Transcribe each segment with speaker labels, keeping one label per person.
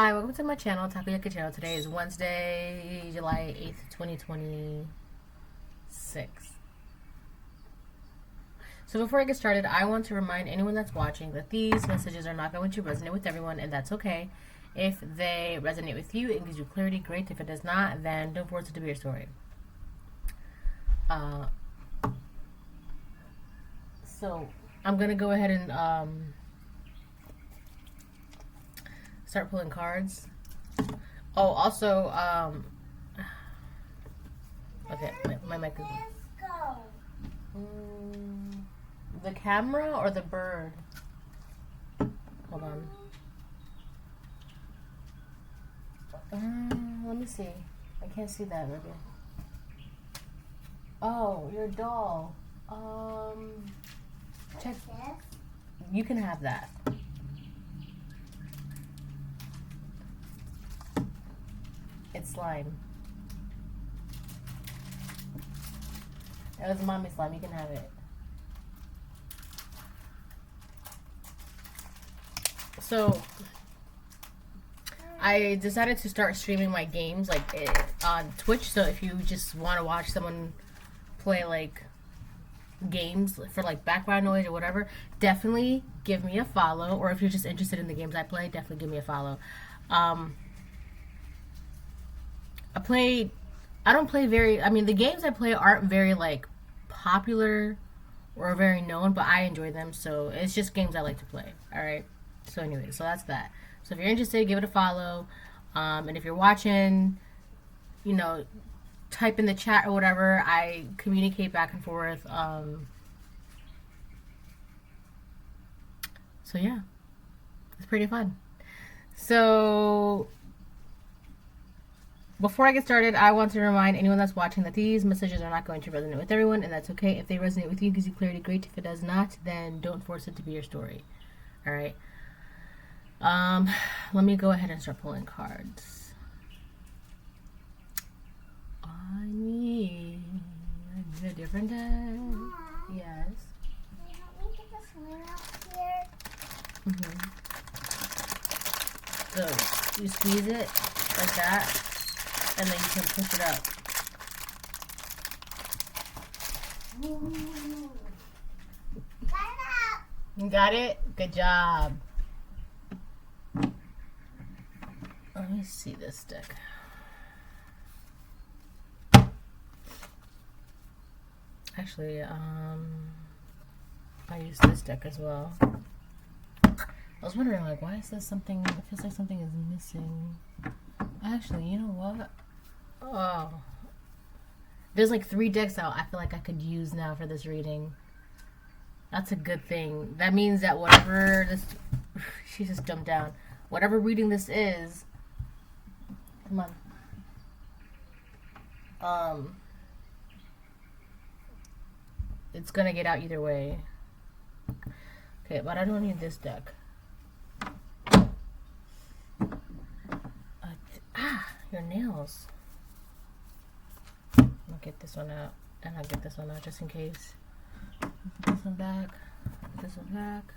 Speaker 1: Hi, welcome to my channel, Takoyaki channel. Today is Wednesday, July 8th, 2026. So before I get started, I want to remind anyone that's watching that these messages are not going to resonate with everyone, and that's okay. If they resonate with you, it gives you clarity, great. If it does not, then don't force it to be your story. So I'm going to go ahead and start pulling cards. Oh, also, okay, my mic is... the camera or the bird? Hold on. Let me see. I can't see that, baby. Oh, your doll. Check. You can have that. It's slime. It was mommy slime. You can have it. So I decided to start streaming my games on Twitch. So if you just want to watch someone play like games for like background noise or whatever, definitely give me a follow. Or if you're just interested in the games I play, definitely give me a follow. The games I play aren't very like popular or very known, but I enjoy them, so it's just games I like to play. Alright, so anyway, so that's that. So if you're interested, give it a follow, and if you're watching, type in the chat or whatever. I communicate back and forth. So yeah, it's pretty fun. So before I get started, I want to remind anyone that's watching that these messages are not going to resonate with everyone, and that's okay. If they resonate with you, gives you clarity, great. If it does not, then don't force it to be your story. Alright. Let me go ahead and start pulling cards. I need a different deck.
Speaker 2: Mom,
Speaker 1: Yes.
Speaker 2: can you help me get this ring up here?
Speaker 1: So, you squeeze it like that, and then you can push it up.
Speaker 2: Got it up.
Speaker 1: You got it? Good job. Let me see this deck. Actually, I use this deck as well. I was wondering, like, why is this something? It feels like something is missing. Actually, you know what? Oh, there's like 3 decks out. I feel like I could use now for this reading. That's a good thing. That means that whatever this, she just jumped down. Whatever reading this is, come on. It's gonna get out either way. Okay, but I don't need this deck. Your nails. I'll get this one out, and I'll get this one out just in case. Put this one back. Put this one back.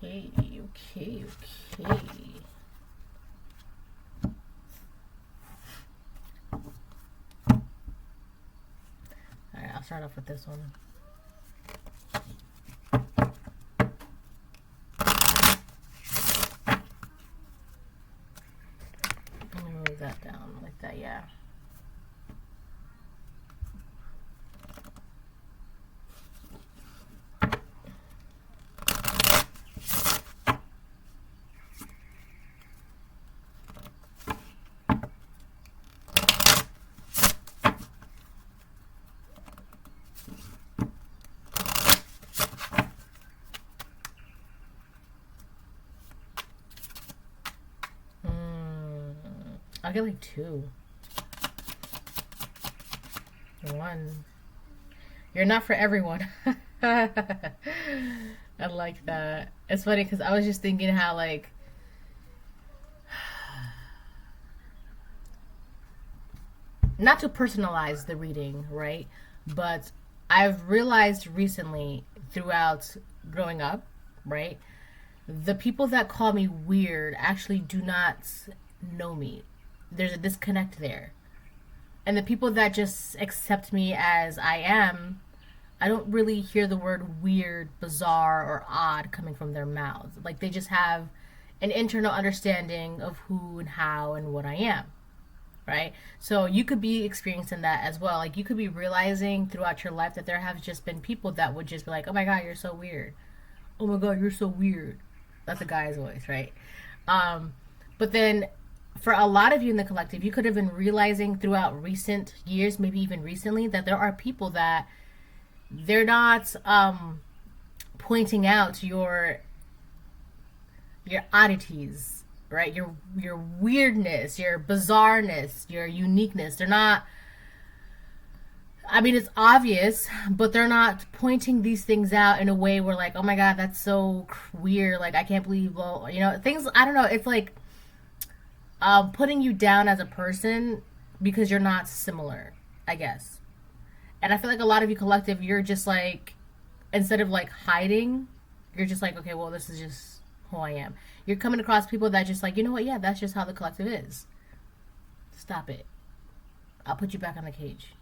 Speaker 1: Okay. Alright, I'll start off with this one. Let me move that down like that, yeah. I'll get like 2. 1. You're not for everyone. I like that. It's funny because I was just thinking how like not to personalize the reading, right? But I've realized recently throughout growing up, right? The people that call me weird actually do not know me. There's a disconnect there. And the people that just accept me as I am, I don't really hear the word weird, bizarre, or odd coming from their mouths. Like, they just have an internal understanding of who and how and what I am, right? So you could be experiencing that as well. Like, you could be realizing throughout your life that there have just been people that would just be like, oh my God, you're so weird. Oh my God, you're so weird. That's a guy's voice, right? But then for a lot of you in the collective, you could have been realizing throughout recent years, maybe even recently, that there are people that they're not pointing out your oddities, right? Your weirdness, your bizarreness, your uniqueness. They're not, I mean, it's obvious, but they're not pointing these things out in a way where, like, oh my God, that's so weird. Like, I can't believe, well, you know, things, I don't know. It's like putting you down as a person because you're not similar, I guess. And I feel like a lot of you collective, you're just like, instead of like hiding, you're just like, okay, well, this is just who I am. You're coming across people that just like, you know what? Yeah, that's just how the collective is. Stop it. I'll put you back on the cage.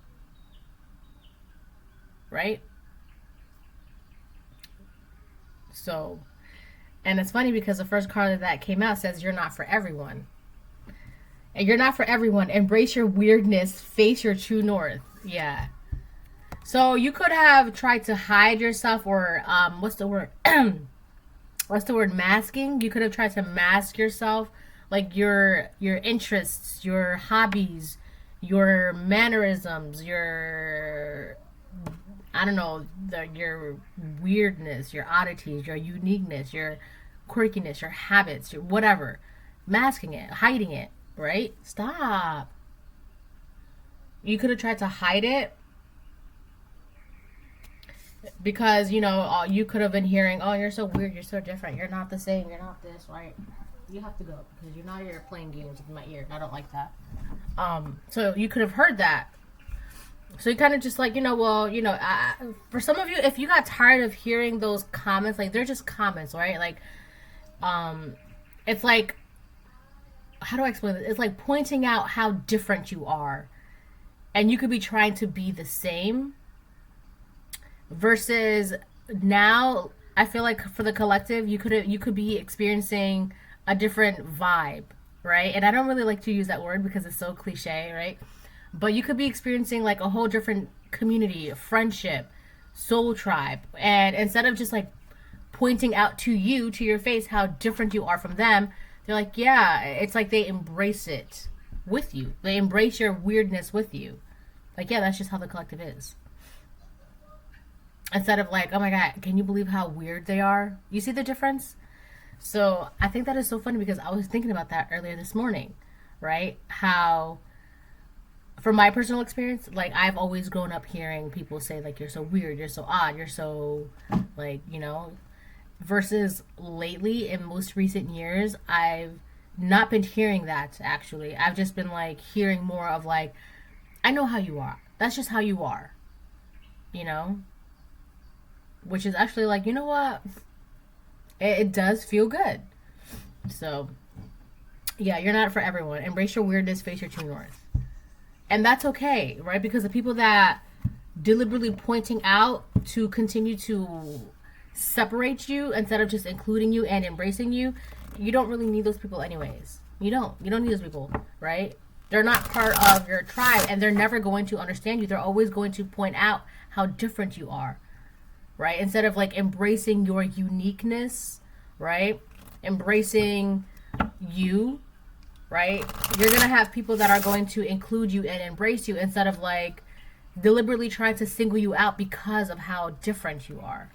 Speaker 1: Right? So, and it's funny because the first card that came out says you're not for everyone. And you're not for everyone. Embrace your weirdness. Face your true north. Yeah. So you could have tried to hide yourself, or what's the word? What's the word? Masking. You could have tried to mask yourself, like your interests, your hobbies, your mannerisms, your, I don't know, your weirdness, your oddities, your uniqueness, your quirkiness, your habits, your whatever. Masking it, hiding it, right? Stop. You could have tried to hide it because, you know, you could have been hearing, oh, you're so weird, you're so different, you're not the same, you're not this, right? You have to go because you're not here playing games with my ear. I don't like that. So you could have heard that. So you kind of just like, you know, well, you know, for some of you, if you got tired of hearing those comments, like, they're just comments, right? Like, it's like, how do I explain this? It's like pointing out how different you are. And you could be trying to be the same. Versus now, I feel like for the collective, you could be experiencing a different vibe, right? And I don't really like to use that word because it's so cliche, right? But you could be experiencing like a whole different community, friendship, soul tribe. And instead of just like pointing out to you, to your face, how different you are from them, they're like, yeah, it's like they embrace it with you. They embrace your weirdness with you. Like, yeah, that's just how the collective is. Instead of like, oh my God, can you believe how weird they are? You see the difference? So I think that is so funny because I was thinking about that earlier this morning, right? How, from my personal experience, like, I've always grown up hearing people say like, you're so weird, you're so odd, you're so, like, you know, versus lately in most recent years, I've not been hearing that actually. I've just been like hearing more of like, I know how you are. That's just how you are, you know? Which is actually like, you know what? It does feel good. So, yeah, you're not for everyone. Embrace your weirdness, face your true north. And that's okay, right? Because the people that deliberately pointing out to continue to separate you instead of just including you and embracing you, you don't really need those people anyways. You don't need those people, right? They're not part of your tribe and they're never going to understand you. They're always going to point out how different you are. Right? Instead of like embracing your uniqueness, right? Embracing you, right? You're going to have people that are going to include you and embrace you instead of like deliberately trying to single you out because of how different you are,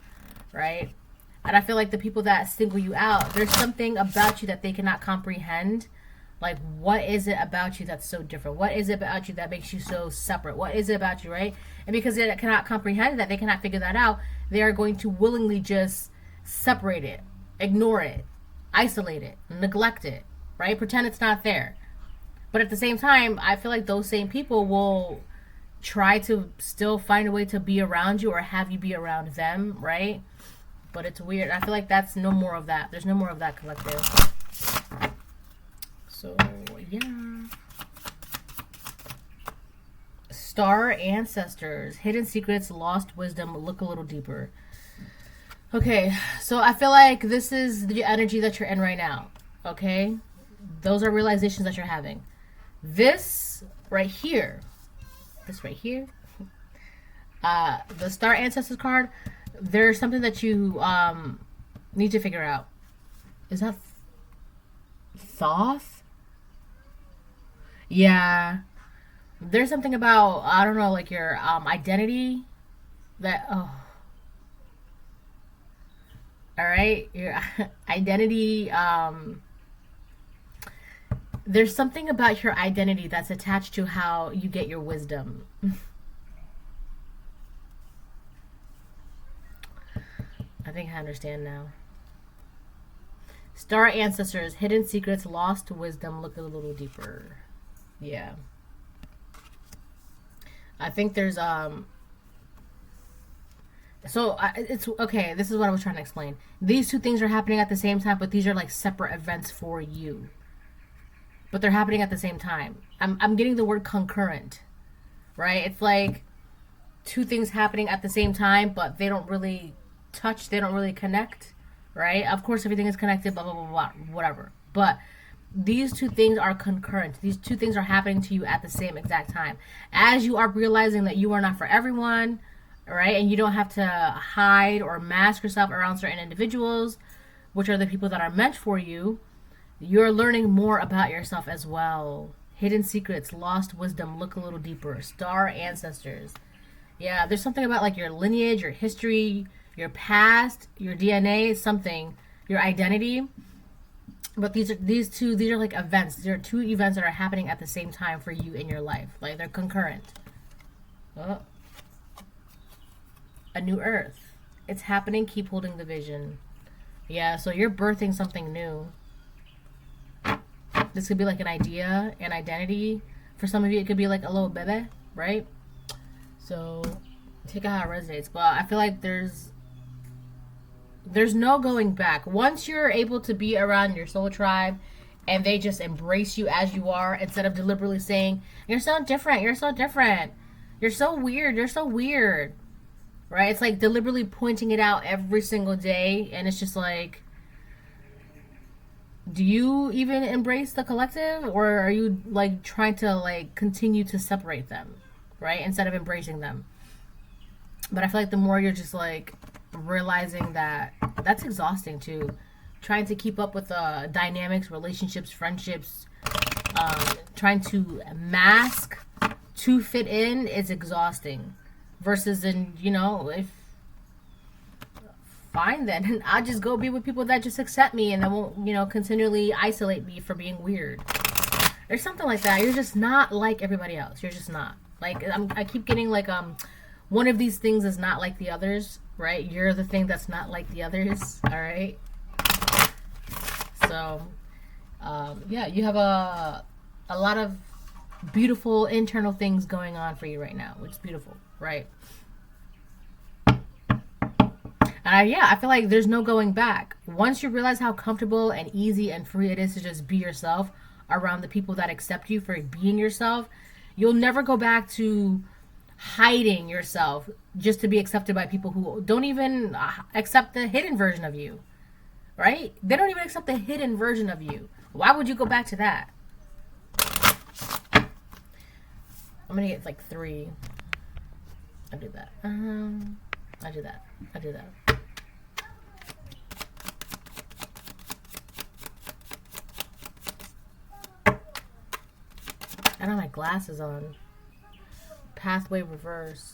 Speaker 1: right? And I feel like the people that single you out, there's something about you that they cannot comprehend. Like, what is it about you that's so different? What is it about you that makes you so separate? What is it about you, right? And because they cannot comprehend that, they cannot figure that out, they are going to willingly just separate it, ignore it, isolate it, neglect it, right? Pretend it's not there. But at the same time, I feel like those same people will try to still find a way to be around you or have you be around them, right? But it's weird. I feel like that's no more of that. There's no more of that collective. So, yeah. Star ancestors, hidden secrets, lost wisdom, look a little deeper. Okay, so I feel like this is the energy that you're in right now. Okay? Those are realizations that you're having. This right here, the Star Ancestors card, there's something that you need to figure out. Is that Thoth? Yeah. There's something about, I don't know, like your identity that, oh. Alright? Your identity, there's something about your identity that's attached to how you get your wisdom. I think I understand now. Star ancestors, hidden secrets, lost wisdom, look a little deeper. Yeah. I think there's it's okay, this is what I was trying to explain. These two things are happening at the same time, but these are like separate events for you. But they're happening at the same time. I'm getting the word concurrent. Right? It's like two things happening at the same time, but they don't really touch, they don't really connect, right? Of course everything is connected, blah blah blah blah, whatever. But these two things are concurrent. These two things are happening to you at the same exact time. As you are realizing that you are not for everyone, right? And you don't have to hide or mask yourself around certain individuals, which are the people that are meant for you. You're learning more about yourself as well. Hidden secrets, lost wisdom, look a little deeper. Star ancestors. Yeah, there's something about like your lineage, your history, your past, your DNA, something, your identity. But these are like events. There are two events that are happening at the same time for you in your life. Like they're concurrent. Oh. A new earth. It's happening. Keep holding the vision. Yeah, so you're birthing something new. This could be like an idea, an identity. For some of you, it could be like a little bebe, right? So take it how it resonates. But I feel like there's no going back. Once you're able to be around your soul tribe and they just embrace you as you are, instead of deliberately saying, you're so different, you're so different, you're so weird, you're so weird, right? It's like deliberately pointing it out every single day, and it's just like, do you even embrace the collective, or are you like trying to like continue to separate them, right, instead of embracing them? But I feel like the more you're just like realizing that, that's exhausting too. Trying to keep up with dynamics, relationships, friendships, trying to mask to fit in is exhausting. Versus in, you know, if fine then, I'll just go be with people that just accept me and that won't, you know, continually isolate me for being weird. There's something like that. You're just not like everybody else. You're just not. Like, I keep getting like, one of these things is not like the others, right? You're the thing that's not like the others, all right? So, yeah, you have a lot of beautiful internal things going on for you right now, which is beautiful, right? And I feel like there's no going back. Once you realize how comfortable and easy and free it is to just be yourself around the people that accept you for being yourself, you'll never go back to hiding yourself just to be accepted by people who don't even accept the hidden version of you, right? They don't even accept the hidden version of you. Why would you go back to that? I'm gonna get like 3. I do that. I do that. I do that. I don't have my glasses on. Pathway reverse.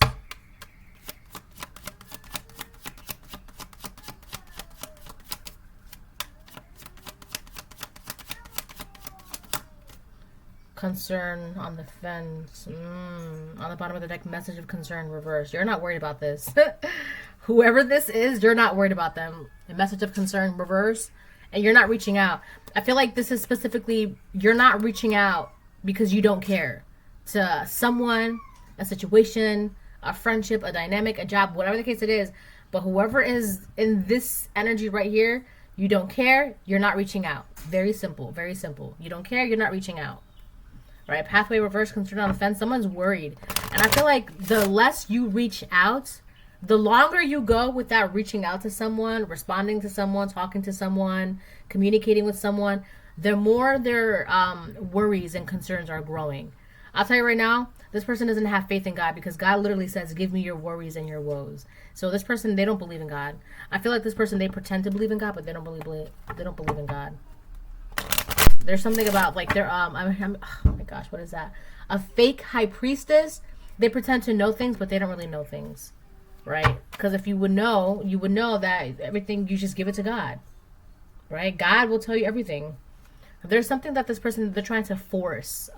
Speaker 1: Concern on the fence. On the bottom of the deck, message of concern reverse. You're not worried about this. Whoever this is, you're not worried about them. A message of concern reverse. And you're not reaching out. I feel like this is specifically, you're not reaching out because you don't care to someone, a situation, a friendship, a dynamic, a job, whatever the case it is. But whoever is in this energy right here, you don't care, you're not reaching out. Very simple, very simple. You don't care, you're not reaching out. Right? Pathway reverse, concerned on the fence. Someone's worried. And I feel like the less you reach out, the longer you go without reaching out to someone, responding to someone, talking to someone, communicating with someone, the more their worries and concerns are growing. I'll tell you right now, this person doesn't have faith in God, because God literally says, give me your worries and your woes. So this person, they don't believe in God. I feel like this person, they pretend to believe in God, but they don't believe in God. There's something about like they're oh my gosh, what is that? A fake high priestess. They pretend to know things, but they don't really know things, right? Because if you would know, that everything, you just give it to God, right? God will tell you everything. There's something that this person, they're trying to force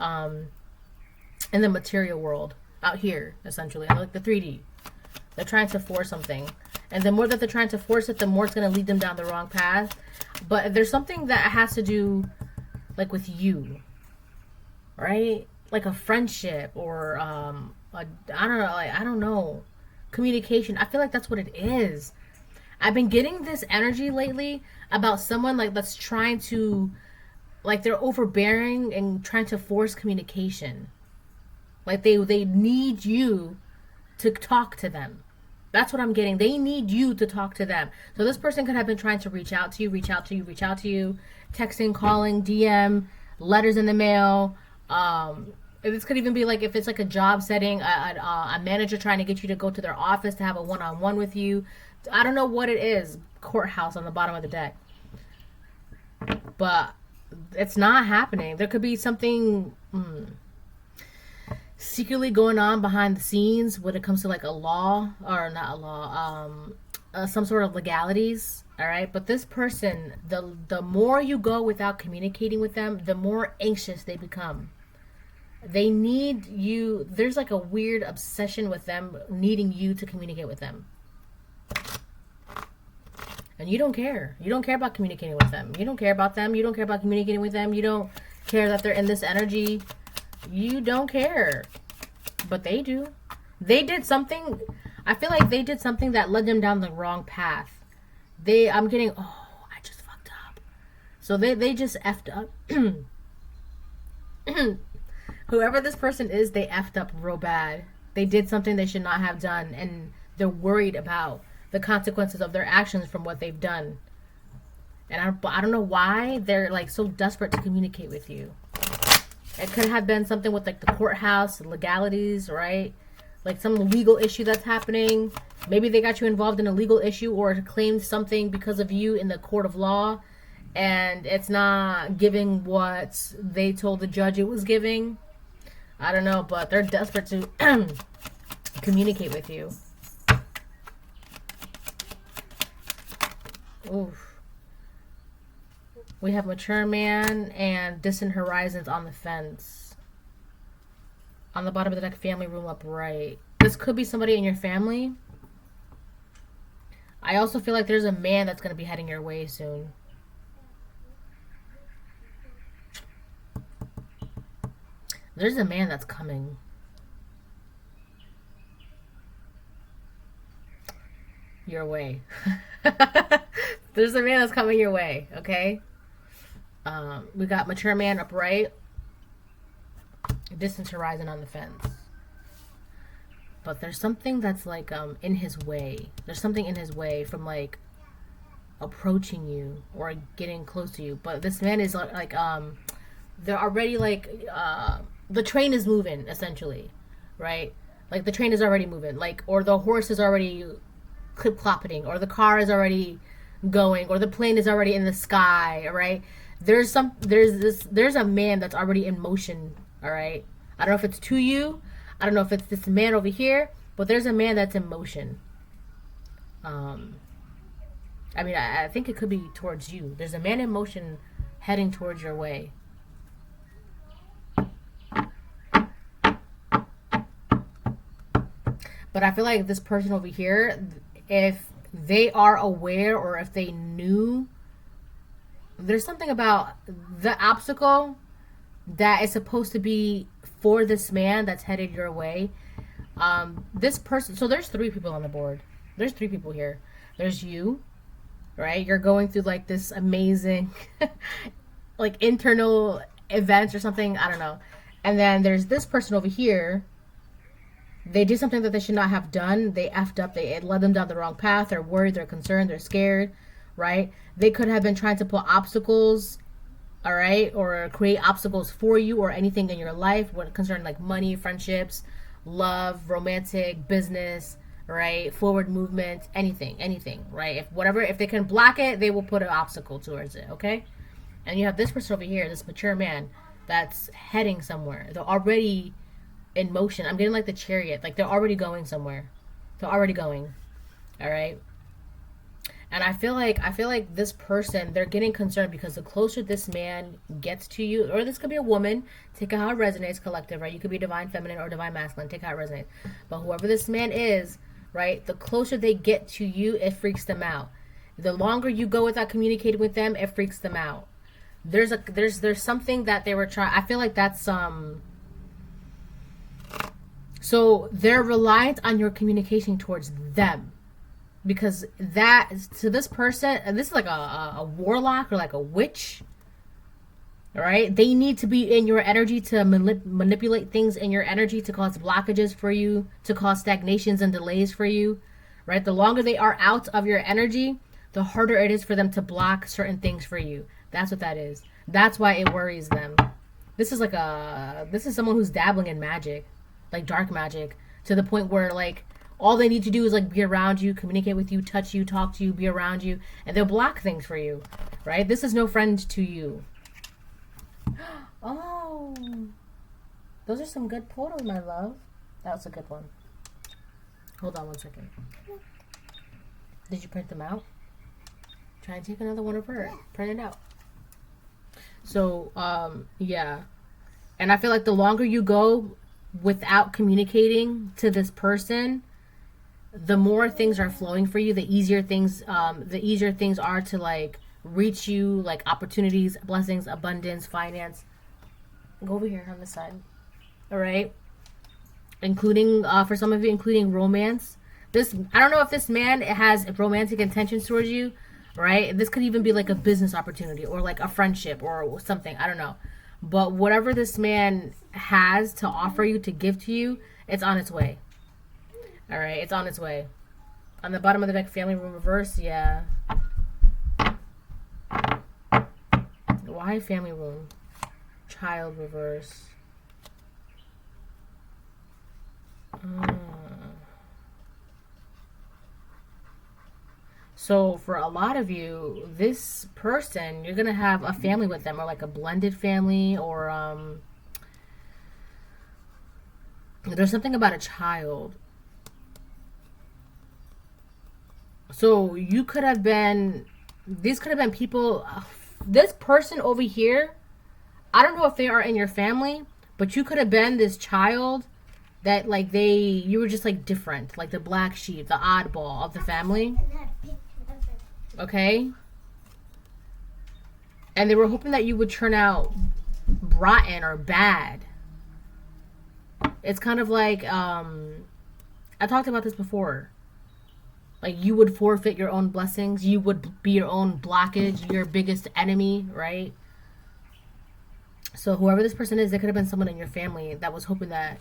Speaker 1: in the material world out here, essentially, like the 3D. They're trying to force something, and the more that they're trying to force it, the more it's going to lead them down the wrong path. But there's something that has to do like with you, right? Like a friendship or I don't know, communication. I feel like that's what it is. I've been getting this energy lately about someone like that's trying to, like, they're overbearing and trying to force communication. Like they need you to talk to them. That's what I'm getting. They need you to talk to them. So this person could have been trying to reach out to you, texting, calling, DM, letters in the mail. This could even be like, if it's like a job setting, a manager trying to get you to go to their office to have a one-on-one with you. I don't know what it is. Courthouse on the bottom of the deck. But it's not happening. There could be something secretly going on behind the scenes when it comes to like a law, or not a law, some sort of legalities. All right, but this person, the more you go without communicating with them, the more anxious they become. They need you. There's like a weird obsession with them needing you to communicate with them. And you don't care. You don't care about communicating with them. You don't care about them. You don't care about communicating with them. You don't care that they're in this energy. You don't care. But they do. They did something. I feel like they did something that led them down the wrong path. I'm getting, I just fucked up. So they just effed up. Whoever this person is, they effed up real bad. They did something they should not have done, and they're worried about the consequences of their actions from what they've done. And I don't know why they're like so desperate to communicate with you. It could have been something with like the courthouse, legalities, right? Like some legal issue that's happening. Maybe they got you involved in a legal issue or claimed something because of you in the court of law, and it's not giving what they told the judge it was giving. I don't know, but they're desperate to communicate with you. Oof. We have mature man and distant horizons on the fence. On the bottom of the deck, family room up right. This could be somebody in your family. I also feel like there's a man that's going to be heading your way soon. There's a man that's coming. Your way. There's a man that's coming your way, okay? We got mature man upright. Distant horizon on the fence. But there's something that's like in his way. There's something in his way from like approaching you or getting close to you. But this man is like they're already like the train is moving, essentially, right? Like the train is already moving, like, or the horse is already clip-clopping, or the car is already going, or the plane is already in the sky, right? There's a man that's already in motion, all right? I don't know if it's to you, I don't know if it's this man over here, but there's a man that's in motion. I mean, I think it could be towards you. There's a man in motion heading towards your way. But I feel like this person over here, if they are aware or if they knew, there's something about the obstacle that is supposed to be for this man that's headed your way. This person, so there's 3 people on the board. There's 3 people here. There's you, right? You're going through like this amazing like internal events or something, I don't know. And then there's this person over here. They did something that they should not have done. They effed up. It led them down the wrong path. They're worried. They're concerned. They're scared, right? They could have been trying to put obstacles, all right, or create obstacles for you or anything in your life when concerning like money, friendships, love, romantic, business, right? Forward movement, anything, right? If they can block it, they will put an obstacle towards it, okay? And you have this person over here, this mature man that's heading somewhere. They're already in motion. I'm getting like the chariot, like they're already going somewhere. They're already going. All right. And I feel like this person, they're getting concerned because the closer this man gets to you, or this could be a woman, take it how it resonates, collective, right? You could be divine feminine or divine masculine, take it how it resonates. But whoever this man is, right, the closer they get to you, it freaks them out. The longer you go without communicating with them, it freaks them out. There's something that they were trying. I feel like that's so they're reliant on your communication towards them, because that to this person, and this is like a warlock or like a witch, all right? They need to be in your energy to manipulate things in your energy to cause blockages for you, to cause stagnations and delays for you, right? The longer they are out of your energy, the harder it is for them to block certain things for you. That's what that is. That's why it worries them. This is someone who's dabbling in magic, like dark magic, to the point where like all they need to do is like be around you, communicate with you, touch you, talk to you, be around you, and they'll block things for you, right? This is no friend to you. Oh, those are some good portals, my love. That was a good one. Hold on 1 second. Did you print them out? Try and take another one of her. Print it out. So, yeah. And I feel like the longer you go without communicating to this person, the more things are flowing for you, the easier things are to like reach you, like opportunities, blessings, abundance, finance. Go over here on this side. All right. Including, for some of you, including romance. I don't know if this man has romantic intentions towards you, right? This could even be like a business opportunity or like a friendship or something. I don't know. But whatever this man has to offer you, to give to you, it's on its way. All right, it's on its way. On the bottom of the deck, family room reverse, yeah. Why family room? Child reverse. So for a lot of you, this person, you're going to have a family with them, or like a blended family, or there's something about a child. So you could have been, these could have been people, this person over here, I don't know if they are in your family, but you could have been this child that like you were just like different, like the black sheep, the oddball of the family. Okay? And they were hoping that you would turn out rotten or bad. It's kind of like, I talked about this before. Like you would forfeit your own blessings. You would be your own blockage, your biggest enemy, right? So whoever this person is, there could have been someone in your family that was hoping that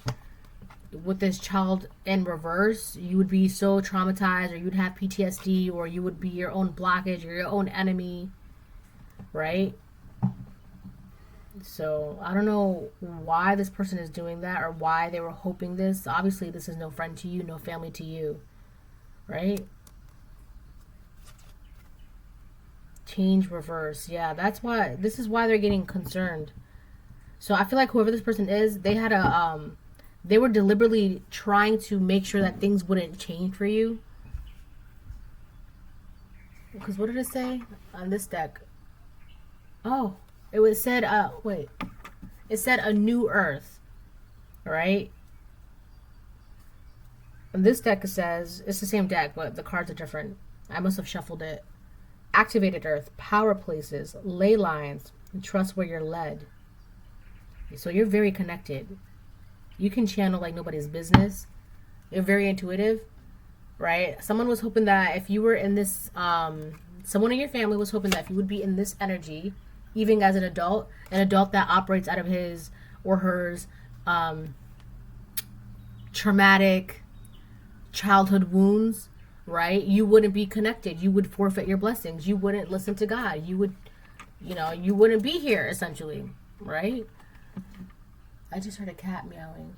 Speaker 1: with this child in reverse, you would be so traumatized, or you'd have PTSD, or you would be your own blockage or your own enemy, right? So I don't know why this person is doing that, or why they were hoping this. Obviously, this is no friend to you, no family to you, right? Change reverse. Yeah, that's why. This is why they're getting concerned. So I feel like whoever this person is, they had they were deliberately trying to make sure that things wouldn't change for you. Because what did it say on this deck? Oh, it said, wait. It said a new earth, right? On this deck it says, it's the same deck, but the cards are different. I must have shuffled it. Activated earth, power places, ley lines, and trust where you're led. So you're very connected. You can channel like nobody's business. You're very intuitive, right? Someone was hoping that if you were in this, someone in your family was hoping that if you would be in this energy, even as an adult that operates out of his or hers traumatic childhood wounds, right? You wouldn't be connected. You would forfeit your blessings. You wouldn't listen to God. You would, you wouldn't be here essentially, right? I just heard a cat meowing.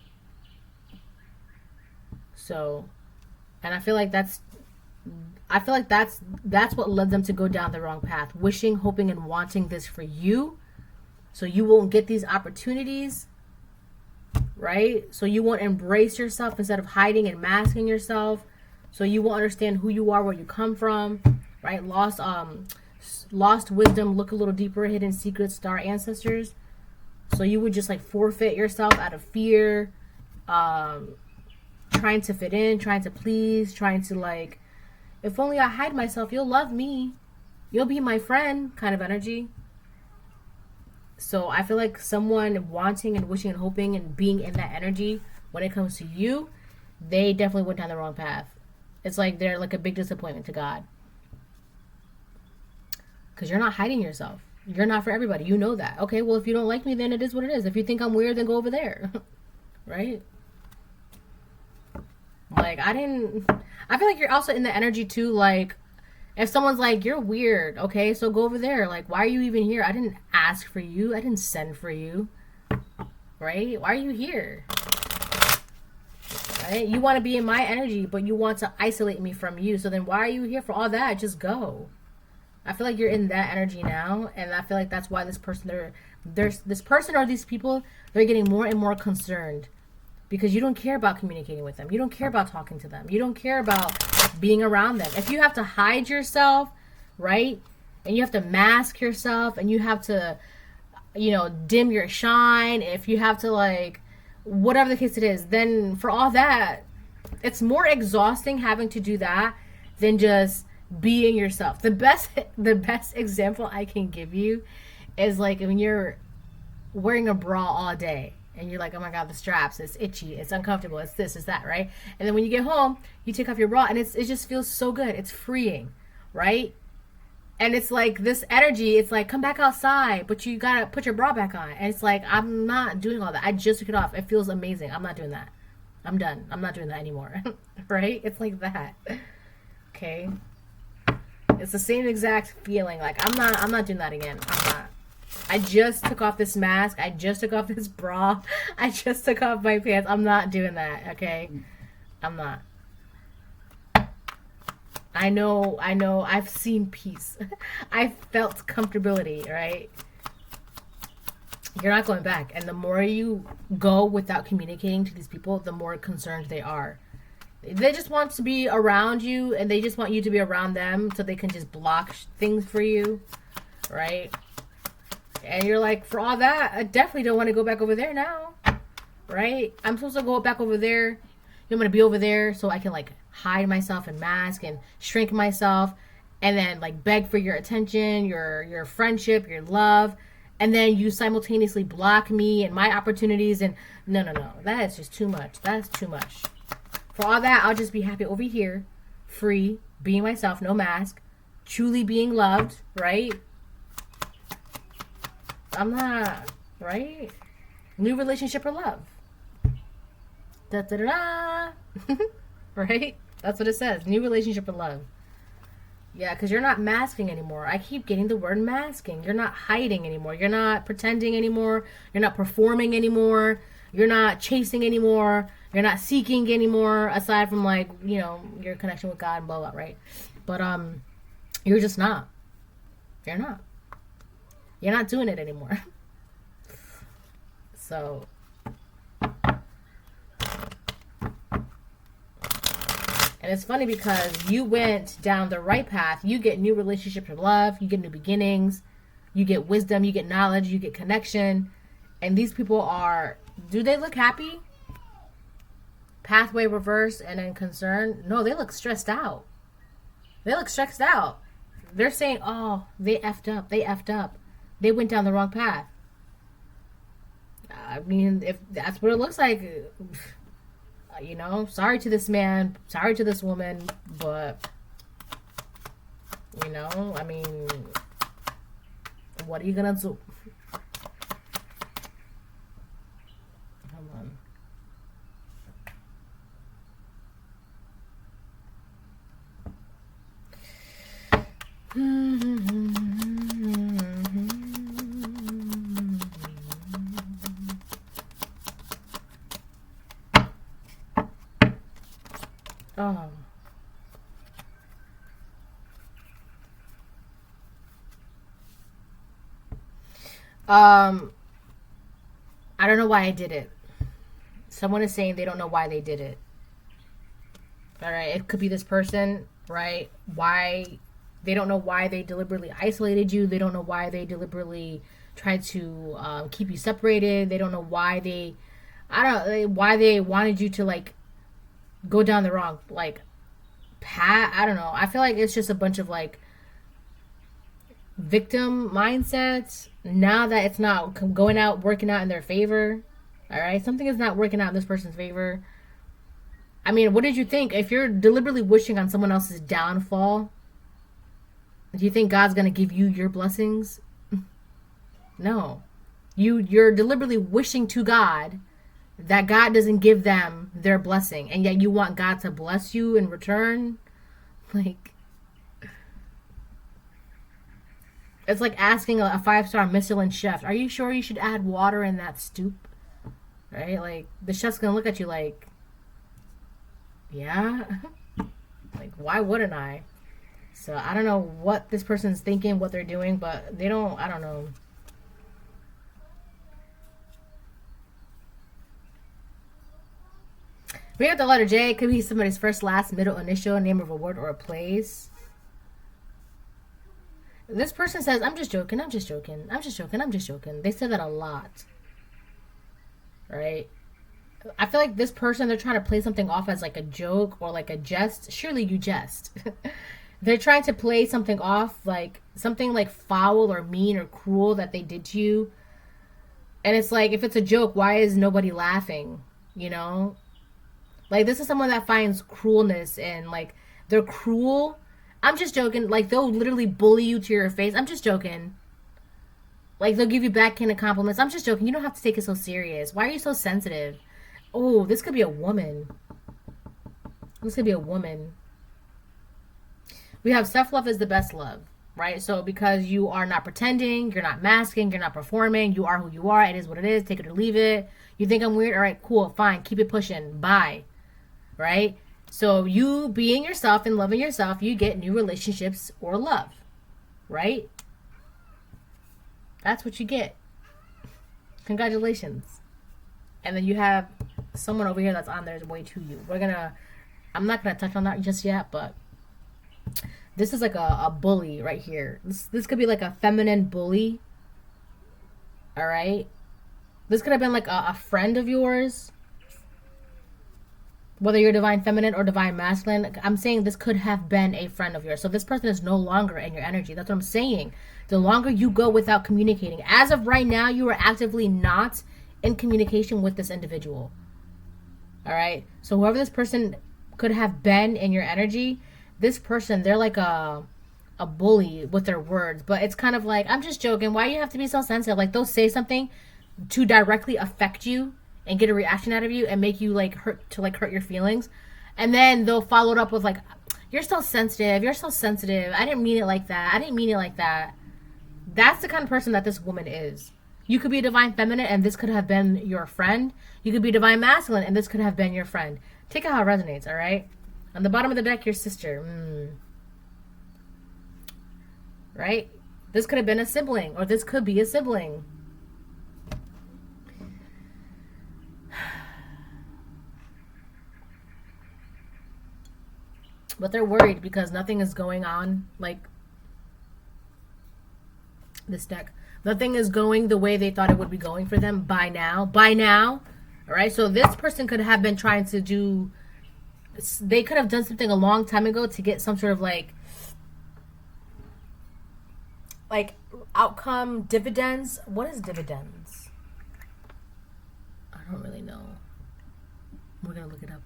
Speaker 1: So, and I feel like that's what led them to go down the wrong path. Wishing, hoping, and wanting this for you, so you won't get these opportunities, right? So you won't embrace yourself instead of hiding and masking yourself. So you won't understand who you are, where you come from, right? Lost wisdom, look a little deeper, hidden secrets, star ancestors. So you would just like forfeit yourself out of fear, trying to fit in, trying to please, trying to like, if only I hide myself, you'll love me, you'll be my friend kind of energy. So I feel like someone wanting and wishing and hoping and being in that energy, when it comes to you, they definitely went down the wrong path. It's like they're like a big disappointment to God. Because you're not hiding yourself. You're not for everybody. You know that. Okay, well, if you don't like me, then it is what it is. If you think I'm weird, then go over there. Right? Like, I feel like you're also in the energy too, like, if someone's like, you're weird, okay, so go over there. Like, why are you even here? I didn't ask for you. I didn't send for you. Right? Why are you here? Right? You want to be in my energy, but you want to isolate me from you. So then why are you here for all that? Just go. I feel like you're in that energy now, and I feel like that's why this person or these people, they're getting more and more concerned. Because you don't care about communicating with them. You don't care about talking to them. You don't care about being around them. If you have to hide yourself, right? And you have to mask yourself and you have to, dim your shine. If you have to like, whatever the case it is, then for all that, it's more exhausting having to do that than just being yourself. The best example I can give you is like when you're wearing a bra all day. And you're like, oh my God, the straps, it's itchy, it's uncomfortable, it's this, it's that, right? And then when you get home, you take off your bra and it just feels so good. It's freeing, right? And it's like this energy, it's like, come back outside, but you gotta put your bra back on. And it's like, I'm not doing all that. I just took it off. It feels amazing. I'm not doing that. I'm done. I'm not doing that anymore. Right? It's like that. Okay? It's the same exact feeling. Like, I'm not doing that again. I'm not. I just took off this mask. I just took off this bra. I just took off my pants. I'm not doing that, okay? I'm not. I know. I've seen peace. I've felt comfortability, right? You're not going back. And the more you go without communicating to these people, the more concerned they are. They just want to be around you, and they just want you to be around them so they can just block things for you, right? And you're like, for all that, I definitely don't want to go back over there now, right? I'm supposed to go back over there. I'm going to be over there so I can, like, hide myself and mask and shrink myself and then, like, beg for your attention, your friendship, your love. And then you simultaneously block me and my opportunities. And no. That is just too much. That's too much. For all that, I'll just be happy over here, free, being myself, no mask, truly being loved, right? I'm not, right? New relationship or love. Da-da-da-da. Right? That's what it says. New relationship or love. Yeah, because you're not masking anymore. I keep getting the word masking. You're not hiding anymore. You're not pretending anymore. You're not performing anymore. You're not chasing anymore. You're not seeking anymore, aside from, like, your connection with God and blah, blah, right? But, you're just not. You're not. You're not doing it anymore. So, and it's funny because you went down the right path. You get new relationships and love. You get new beginnings. You get wisdom. You get knowledge. You get connection. And these people do they look happy? Pathway reverse and then concerned? No, they look stressed out. They're saying, oh, they effed up. They went down the wrong path. I mean, if that's what it looks like, you know, sorry to this man, sorry to this woman, but, you know, I mean, what are you gonna do? Hold on. Oh. I don't know why I did it. Someone is saying they don't know why they did it. All right, it could be this person, right? Why they don't know why they deliberately isolated you. They don't know why they deliberately tried to keep you separated. They don't know why why they wanted you to like go down the wrong like path. I don't know. I feel like it's just a bunch of like victim mindsets. Now that it's not going out, working out in their favor. All right, something is not working out in this person's favor. I mean, what did you think? If you're deliberately wishing on someone else's downfall, do you think God's gonna give you your blessings? No. You're deliberately wishing to God that God doesn't give them their blessing, and yet you want God to bless you in return. Like, it's like asking a 5-star Michelin chef, are you sure you should add water in that soup? Right? Like, the chef's gonna look at you like, yeah? Like, why wouldn't I? So, I don't know what this person's thinking, what they're doing, but they don't, I don't know. We have the letter J. It could be somebody's first, last, middle, initial, name of a word or a place. This person says, I'm just joking, I'm just joking, I'm just joking, I'm just joking. They say that a lot. Right? I feel like this person, they're trying to play something off as like a joke or like a jest. Surely you jest. They're trying to play something off like something like foul or mean or cruel that they did to you. And it's like, if it's a joke, why is nobody laughing? You know? Like, this is someone that finds cruelness and like they're cruel. I'm just joking. Like, they'll literally bully you to your face. I'm just joking. Like, they'll give you backhanded compliments. I'm just joking. You don't have to take it so serious. Why are you so sensitive? Oh, this could be a woman. This could be a woman. We have self-love is the best love, right? So because you are not pretending, you're not masking, you're not performing, you are who you are. It is what it is. Take it or leave it. You think I'm weird? All right, cool, fine. Keep it pushing. Bye. Right? So you being yourself and loving yourself, you get new relationships or love. Right? That's what you get. Congratulations. And then you have someone over here that's on their way to you. I'm not gonna touch on that just yet, but this is like a bully right here. This could be like a feminine bully. All right. This could have been like a friend of yours. Whether you're divine feminine or divine masculine, I'm saying this could have been a friend of yours. So this person is no longer in your energy. That's what I'm saying. The longer you go without communicating. As of right now, you are actively not in communication with this individual. All right? So whoever this person could have been in your energy, this person, they're like a bully with their words. But it's kind of like, I'm just joking. Why do you have to be so sensitive? Like, they'll say something to directly affect you and get a reaction out of you and make you like hurt your feelings, and then they'll follow it up with like, you're so sensitive, I didn't mean it like that. That's the kind of person that this woman is. You could be a divine feminine and this could have been your friend. You could be divine masculine and this could have been your friend. Take it how it resonates. All right, on the bottom of the deck, your sister. Right, this could have been a sibling, or this could be a sibling. But they're worried because nothing is going on, like this deck. Nothing is going the way they thought it would be going for them by now. All right? So this person could have been trying to do... They could have done something a long time ago to get some sort of like outcome, dividends. What is dividends? I don't really know. We're gonna look it up.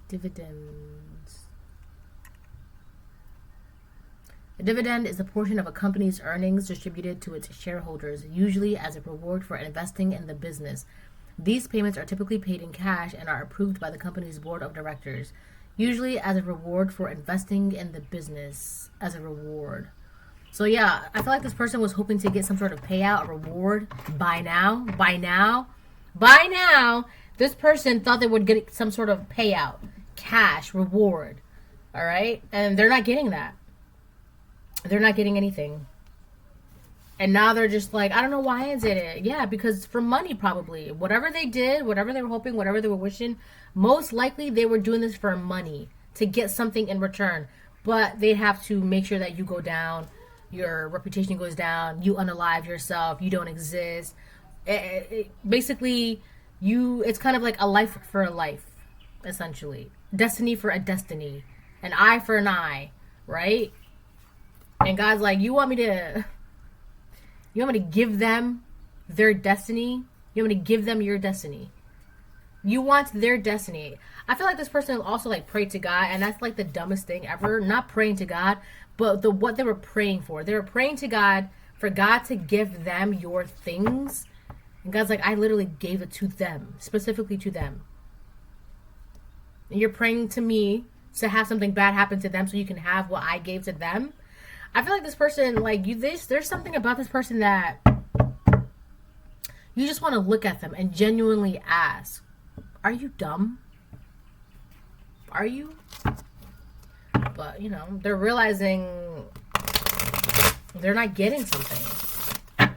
Speaker 1: Dividends. A dividend is a portion of a company's earnings distributed to its shareholders, usually as a reward for investing in the business. These payments are typically paid in cash and are approved by the company's board of directors, usually as a reward for investing in the business. As a reward. So yeah, I feel like this person was hoping to get some sort of payout, a reward by now. This person thought they would get some sort of payout, cash, reward. All right? And they're not getting that. They're not getting anything. And now they're just like, I don't know why is it. Yeah, because for money probably. Whatever they did, whatever they were hoping, whatever they were wishing, most likely they were doing this for money, to get something in return. But they have to make sure that you go down, your reputation goes down, you unalive yourself, you don't exist. Basically, it's kind of like a life for a life, essentially. Destiny for a destiny. An eye for an eye, right? And God's like, you want me to give them their destiny? You want me to give them your destiny? You want their destiny. I feel like this person also like prayed to God, and that's like the dumbest thing ever. Not praying to God, but what they were praying for. They were praying to God for God to give them your things. And God's like, I literally gave it to them, specifically to them. And you're praying to me to have something bad happen to them so you can have what I gave to them. I feel like this person, like, there's something about this person that you just want to look at them and genuinely ask, are you dumb? Are you? But, you know, they're realizing they're not getting something.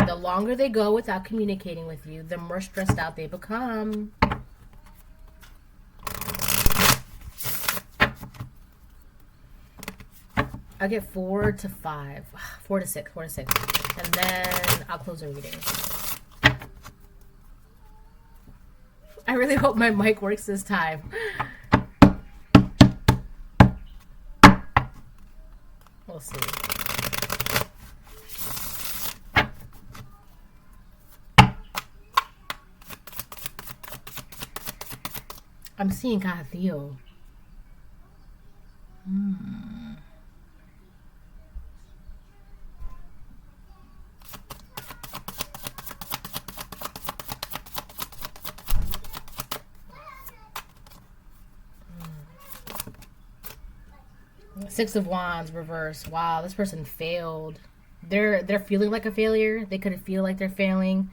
Speaker 1: The longer they go without communicating with you, the more stressed out they become. I get 4 to 5. 4 to 6. 4 to 6. And then I'll close the reading. I really hope my mic works this time. We'll see. I'm seeing Cathio. Six of Wands reverse. Wow, this person failed. They're feeling like a failure. They could feel like they're failing.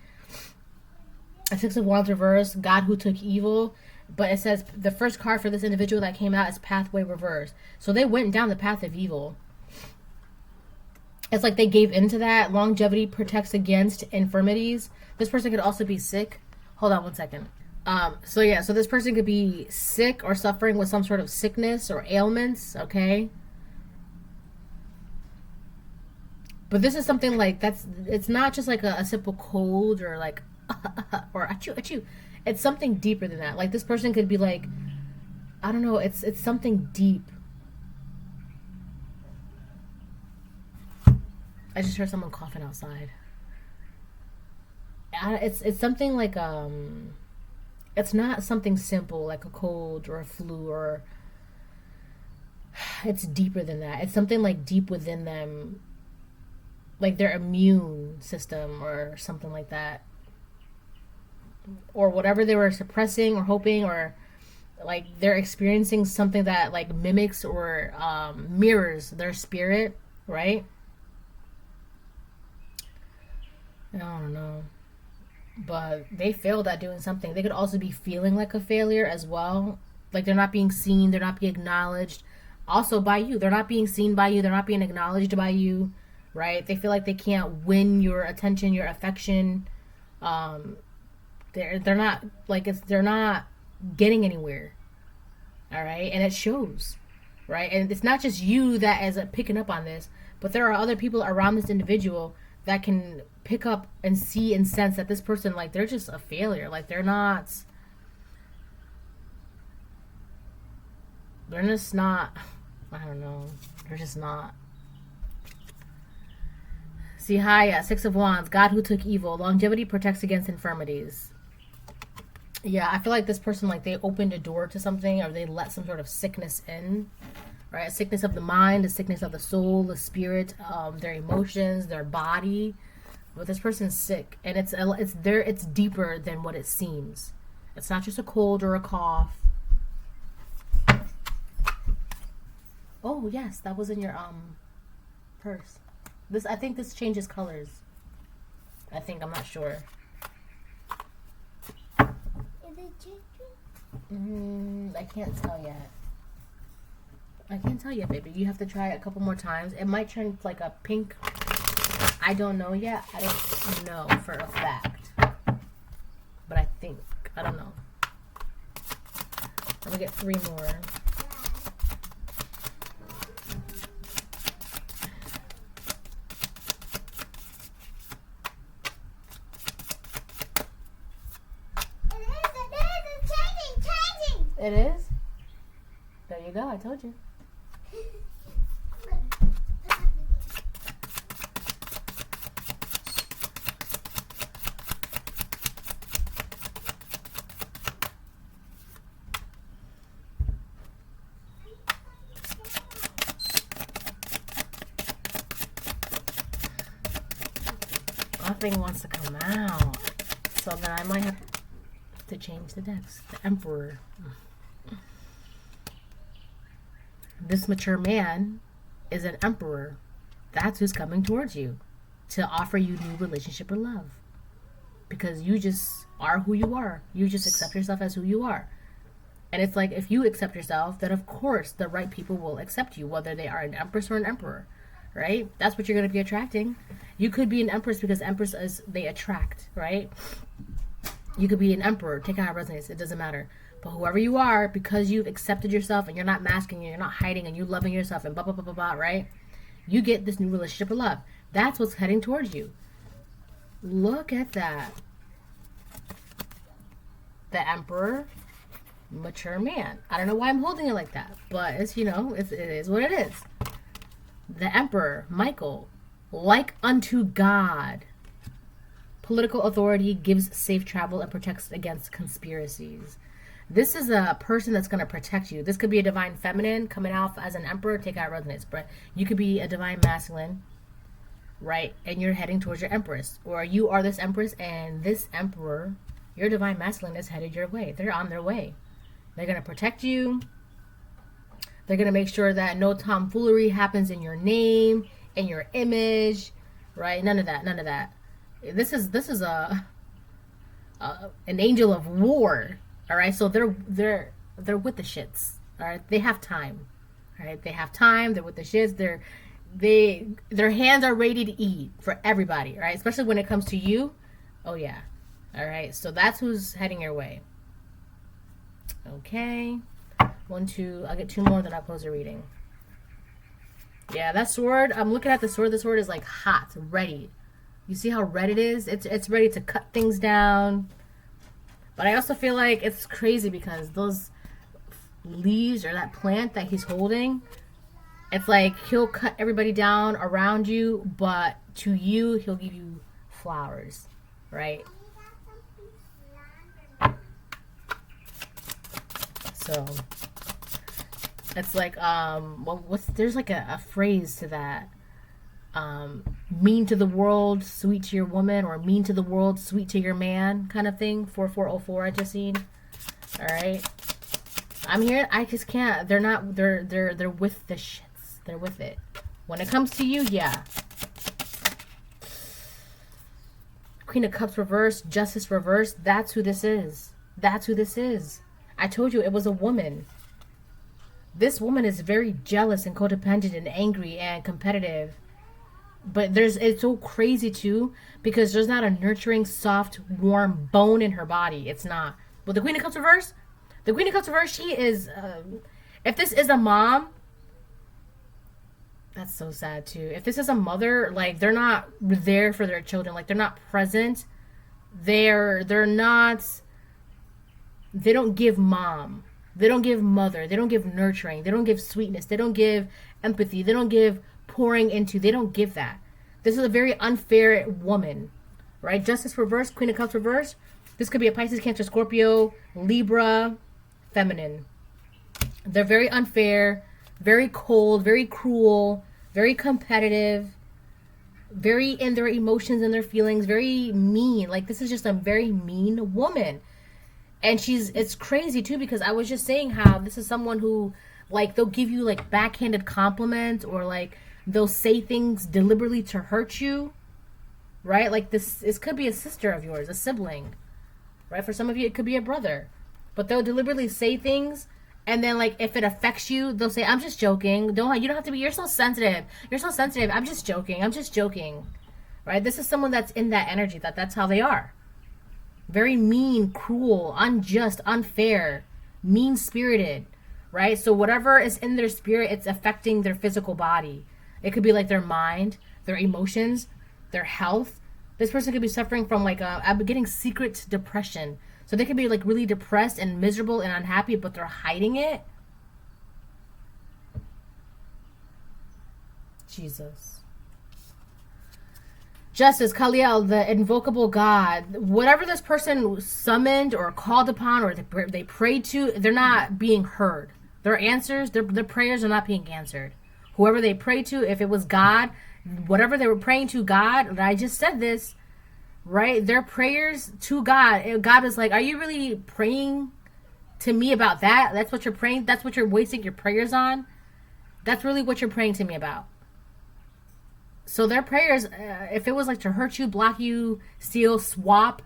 Speaker 1: A Six of Wands reverse. God who took evil. But it says the first card for this individual that came out is Pathway reverse. So they went down the path of evil. It's like they gave into that. Longevity protects against infirmities. This person could also be sick. Hold on one second. So this person could be sick or suffering with some sort of sickness or ailments, okay? But this is something like it's not just like a simple cold or like or achoo achoo. It's something deeper than that. Like this person could be like, I don't know, it's something deep. I just heard someone coughing outside. It's something like it's not something simple like a cold or a flu or it's deeper than that. It's something like deep within them, like their immune system or something like that, or whatever they were suppressing or hoping, or like they're experiencing something that like mimics or mirrors their spirit, right? I don't know. But they failed at doing something. They could also be feeling like a failure as well. Like they're not being seen. They're not being acknowledged. Also by you. They're not being seen by you. They're not being acknowledged by you. Right? They feel like they can't win your attention, your affection. They're not like they're not getting anywhere. All right? And it shows. Right? And it's not just you that is picking up on this, but there are other people around this individual that can pick up and see and sense that this person, like, they're just a failure. Like, they're just not I don't know. They're just not. See, hi, Six of Wands. God who took evil. Longevity protects against infirmities. Yeah, I feel like this person, like, they opened a door to something, or they let some sort of sickness in, right? A sickness of the mind, a sickness of the soul, the spirit, their emotions, their body. But this person's sick, and it's deeper than what it seems. It's not just a cold or a cough. Oh yes, that was in your purse. I think this changes colors. I'm not sure.
Speaker 2: Is it changing?
Speaker 1: I can't tell yet. I can't tell yet, baby. You have to try it a couple more times. It might turn like a pink. I don't know yet. I don't know for a fact. But I think. I don't know. I'm gonna get 3 more. It is? There you go, I told you. Nothing wants to come out. So then I might have to change the decks. The Emperor. This mature man is an emperor. That's who's coming towards you to offer you new relationship or love. Because you just are who you are. You just accept yourself as who you are. And it's like, if you accept yourself, then of course the right people will accept you, whether they are an empress or an emperor. Right? That's what you're going to be attracting. You could be an empress because empresses, they attract, right? You could be an emperor. Take out how it resonates. It doesn't matter. But whoever you are, because you've accepted yourself and you're not masking and you're not hiding and you're loving yourself and blah, blah, blah, blah, blah, right? You get this new relationship of love. That's what's heading towards you. Look at that. The Emperor, mature man. I don't know why I'm holding it like that, but it's, it is what it is. The Emperor, Michael, like unto God. Political authority, gives safe travel and protects against conspiracies. This is a person that's going to protect you. This could be a divine feminine coming out as an emperor. Take out resonates. But you could be a divine masculine, right? And you're heading towards your empress. Or you are this empress and this emperor, your divine masculine, is headed your way. They're on their way. They're going to protect you. They're going to make sure that no tomfoolery happens in your name, in your image, right? None of that. None of that. This is an angel of war. All right, so they're with the shits. All right, they have time. All right, they have time. They're with the shits. Their hands are ready to eat for everybody. All right, especially when it comes to you. Oh yeah. All right, so that's who's heading your way. Okay, 1, 2. I'll get 2 more, then I'll close the reading. Yeah, that sword. I'm looking at the sword. The sword is like hot, ready. You see how red it is? It's ready to cut things down. But I also feel like it's crazy because those leaves or that plant that he's holding, it's like he'll cut everybody down around you, but to you, he'll give you flowers, right? So it's like, there's like a phrase to that. Mean to the world, sweet to your woman, or mean to the world, sweet to your man, kind of thing. 4404 I just seen. All right, I'm here. I just can't. They're not. They're with the shits. They're with it. When it comes to you, yeah. Queen of Cups reversed, Justice reversed. That's who this is. That's who this is. I told you it was a woman. This woman is very jealous and codependent and angry and competitive. But it's so crazy too, because there's not a nurturing, soft, warm bone in her body. It's not. But the Queen of Cups reverse, she is, if this is a mom, that's so sad too. If this is a mother, like, they're not there for their children. Like, they're not present. They're not, they don't give mom. They don't give mother. They don't give nurturing. They don't give sweetness. They don't give empathy. They don't give pouring into. They don't give that. This is a very unfair woman, right? Justice reverse, Queen of Cups reverse. This could be a Pisces, Cancer, Scorpio, Libra, feminine. They're very unfair, very cold, very cruel, very competitive, very in their emotions and their feelings, very mean. Like, this is just a very mean woman. And it's crazy too, because I was just saying how this is someone who, like, they'll give you like backhanded compliments, or like they'll say things deliberately to hurt you, right? Like, this could be a sister of yours, a sibling, right? For some of you, it could be a brother, but they'll deliberately say things, and then, like, if it affects you, they'll say, "I'm just joking. You don't have to be. You're so sensitive. You're so sensitive. I'm just joking. I'm just joking," right? This is someone that's in that energy. That's how they are. Very mean, cruel, unjust, unfair, mean-spirited, right? So whatever is in their spirit, it's affecting their physical body. It could be like their mind, their emotions, their health. This person could be suffering from like getting secret depression. So they could be like really depressed and miserable and unhappy, but they're hiding it. Jesus. Justice, Kaliel, the invocable God. Whatever this person summoned or called upon or they prayed to, they're not being heard. Their answers, their prayers are not being answered. Whoever they prayed to, if it was God, whatever they were praying to God, and I just said this, right? Their prayers to God, God is like, are you really praying to me about that? That's what you're praying? That's what you're wasting your prayers on? That's really what you're praying to me about. So their prayers, if it was like to hurt you, block you, steal, swap,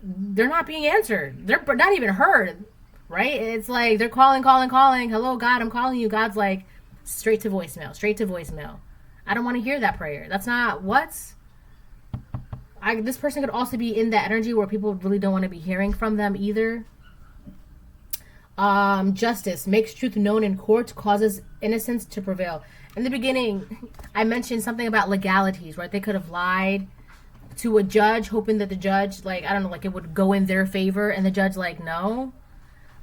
Speaker 1: they're not being answered. They're not even heard, right? It's like they're calling. Hello, God, I'm calling you. God's like, straight to voicemail. I don't want to hear that prayer. That's not what. This person could also be in that energy where people really don't want to be hearing from them either. Justice makes truth known in court, causes innocence to prevail. In the beginning, I mentioned something about legalities, right? They could have lied to a judge, hoping that the judge, like, I don't know, like it would go in their favor, and the judge, like, no,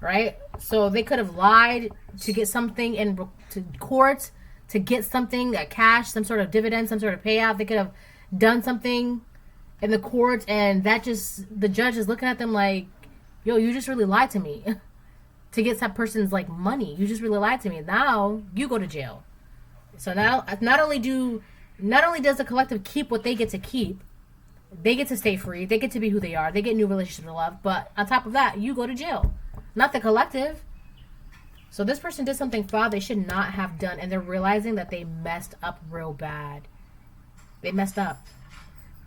Speaker 1: right? So they could have lied to get something to court, to get something, that cash, some sort of dividend, some sort of payout. They could have done something in the court, and the judge is looking at them like, yo, you just really lied to me to get that person's like money. You just really lied to me. Now you go to jail. So now not only does the collective keep what they get to keep, they get to stay free, they get to be who they are, they get new relationships to love, but on top of that, you go to jail. Not the collective. So this person did something foul they should not have done, and they're realizing that they messed up real bad. They messed up.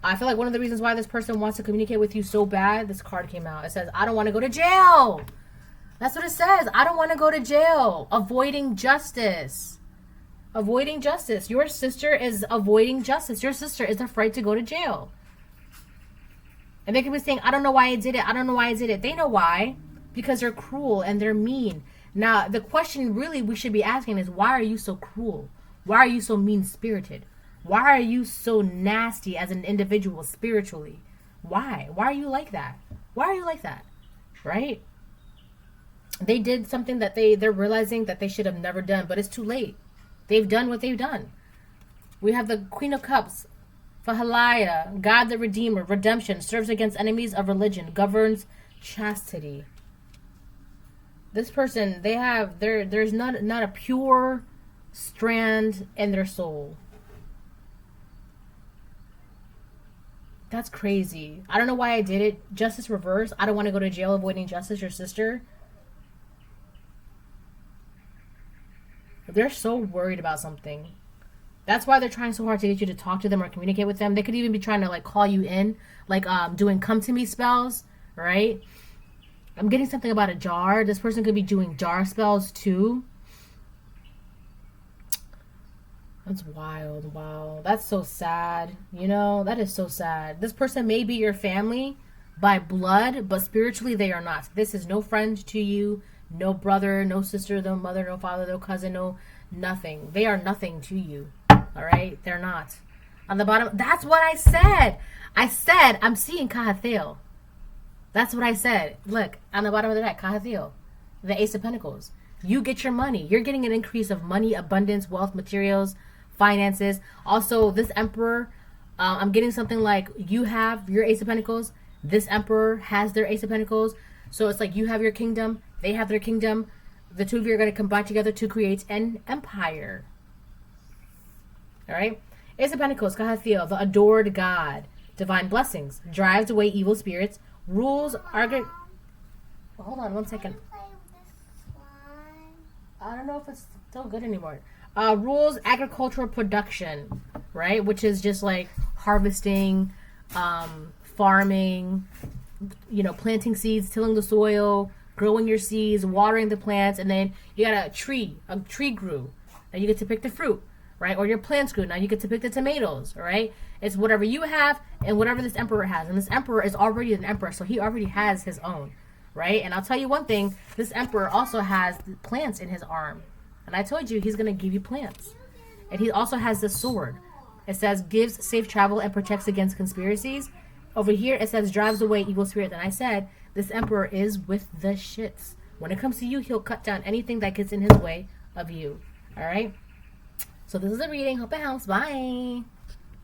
Speaker 1: I feel like one of the reasons why this person wants to communicate with you so bad, this card came out. It says, I don't want to go to jail. That's what it says. I don't want to go to jail. Avoiding justice. Avoiding justice. Your sister is avoiding justice. Your sister is afraid to go to jail. And they could be saying, I don't know why I did it. They know why. Because they're cruel and they're mean. Now, the question really we should be asking is, why are you so cruel? Why are you so mean-spirited? Why are you so nasty as an individual spiritually? Why? Why are you like that? Right? They did something that they're realizing that they should have never done, but it's too late. They've done what they've done. We have the Queen of Cups, Fahalaya, God the Redeemer, redemption, serves against enemies of religion, governs chastity. This person, there's not a pure strand in their soul. That's crazy. I don't know why I did it. Justice reverse. I don't want to go to jail, avoiding justice, your sister. They're so worried about something. That's why they're trying so hard to get you to talk to them or communicate with them. They could even be trying to like call you in, like doing come to me spells, right? I'm getting something about a jar. This person could be doing jar spells too. That's wild. Wow. That's so sad. You know, that is so sad. This person may be your family by blood, but spiritually they are not. This is no friend to you, no brother, no sister, no mother, no father, no cousin, no nothing. They are nothing to you. All right? They're not. On the bottom, that's what I said. I said, I'm seeing Kahathil. That's what I said. Look, on the bottom of the deck, Kahathil. the Ace of Pentacles. You get your money. You're getting an increase of money, abundance, wealth, materials, finances. Also, this Emperor, I'm getting something like you have your Ace of Pentacles. This Emperor has their Ace of Pentacles. So it's like you have your kingdom. They have their kingdom. The two of you are going to combine together to create an empire. All right? Ace of Pentacles, Kahathiel, the adored God. Divine blessings. Drives away evil spirits. Rules are... Hold on 1 second. I don't know if it's still good anymore. Rules agricultural production, right? Which is just like harvesting, farming, planting seeds, tilling the soil, growing your seeds, watering the plants, and then you got a tree grew. Now you get to pick the fruit, right? Or your plants grew. Now you get to pick the tomatoes, right? It's whatever you have and whatever this Emperor has. And this Emperor is already an Emperor, so he already has his own. Right? And I'll tell you one thing, this Emperor also has plants in his arm. And I told you he's going to give you plants. And he also has the sword. It says gives safe travel and protects against conspiracies. Over here it says drives away evil spirit. And I said this Emperor is with the shits. When it comes to you, he'll cut down anything that gets in his way of you. All right? So this is a reading. Hope it helps. Bye.